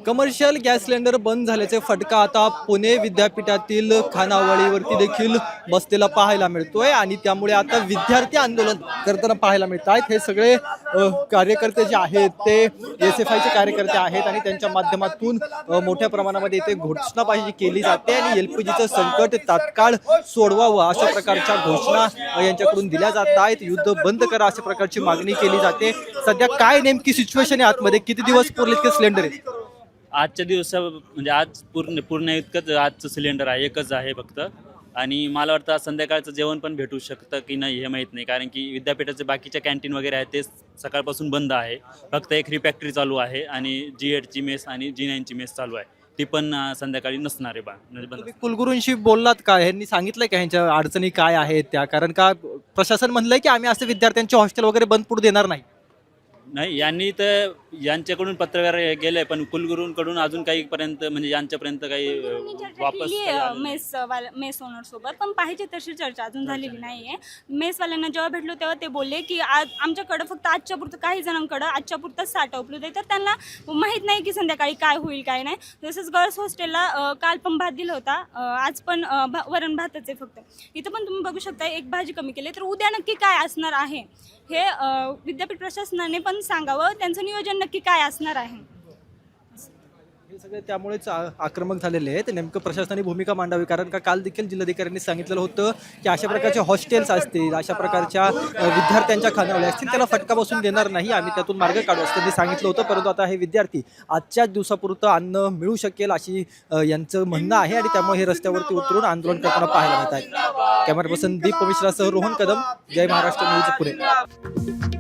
Commercial gas cylinder बंद झाल्याचे फटका आता पुणे विद्यापीठातील खानावळीवरती देखील बसलेला पाहायला मिळतोय आणि त्यामुळे आता विद्यार्थी आंदोलन करताना पाहायला मिळत आहेत। हे सगळे कार्यकर्ते जे आहेत ते एस.एफ.आयचे कार्यकर्ते आहेत आणि त्यांच्या माध्यमातून मोठ्या प्रमाणामध्ये इथे घोषणाबाजी केली जाते आणि एलपीजीचं संकट तात्काळ सोडवावं अशा प्रकारच्या घोषणा यांच्याकडून दिल्या जात आहेत। युद्ध बंद करा अशा प्रकारची मागणी केली जाते। सध्या काय नेमकी सिच्युएशन आहे आतमध्ये, किती दिवस पुरले इतके सिलेंडर आहेत? आजच्या दिवसा म्हणजे आज पूर्ण इतकंच आजचं सिलेंडर आहे, एकच आहे फक्त। आणि मला वाटतं आज संध्याकाळचं जेवण पण भेटू शकतं की नाही हे माहीत नाही, कारण की विद्यापीठाचे बाकीच्या कॅन्टीन वगैरे आहेत ते सकाळपासून बंद आहे। फक्त एक रिफॅक्टरी चालू आहे आणि G8ची मेस आणि G9ची मेस चालू आहे, ती पण संध्याकाळी नसणार आहे बंद। तुम्ही कुलगुरूंशी बोललात का? यांनी सांगितलंय का ह्यांच्या अडचणी काय आहेत त्या? कारण का प्रशासन म्हणलंय की आम्ही असे विद्यार्थ्यांचे हॉस्टेल वगैरे बंद पडू देणार नाही। नाही, यांनी तर यांच्याकडून पत्रव्यवहार गेले, पण कुलगुरूंकडून अजून काही पर्यंत म्हणजे यांच्यापर्यंत काही वापस मेस ओनर सोबत पण पाहिजे तशी चर्चा अजून झालेली नाहीये। मेसवाल्यांना जेव्हा भेटलो तेव्हा ते बोलले की आज आमच्याकडे फक्त आजच्या पुरतं, काही जणांकडे आजच्या पुरतंच साठा उपलब्ध आहे, तर त्यांना माहीत नाही की संध्याकाळी काय होईल काय नाही। तसंच गर्ल्स हॉस्टेलला काल पण भात दिला होता, आज पण वरण भातच आहे फक्त। इथं पण तुम्ही बघू शकता एक भाजी कमी केली, तर उद्या नक्की काय असणार आहे हे विद्यापीठ प्रशासनाने पण सांगावं, त्यांचं नियोजन नक्की काय असणार आहे। हे सगळे त्यामुळेच आक्रमक झालेले आहेत। नेमकं प्रशासनाने भूमिका मांडावी, कारण का काल देखील जिल्हाधिकाऱ्यांनी सांगितलेलं होतं की अशा प्रकारचे हॉस्टेल्स असतील, अशा प्रकारच्या विद्यार्थ्यांच्या खानावळ्या असतील, त्याला फटका बसून देणार नाही, आम्ही त्यातून मार्ग काढू असं त्यांनी सांगितलं होतं। परंतु आता हे विद्यार्थी आजच्याच दिवसापुरतं अन्न मिळू शकेल अशी यांचं म्हणणं आहे आणि त्यामुळे हे रस्त्यावरती उतरून आंदोलन करताना पाहायला मिळत आहे। कॅमेरा पर्सन दीप मिश्रासह रोहन कदम, जय महाराष्ट्र न्यूज, पुणे।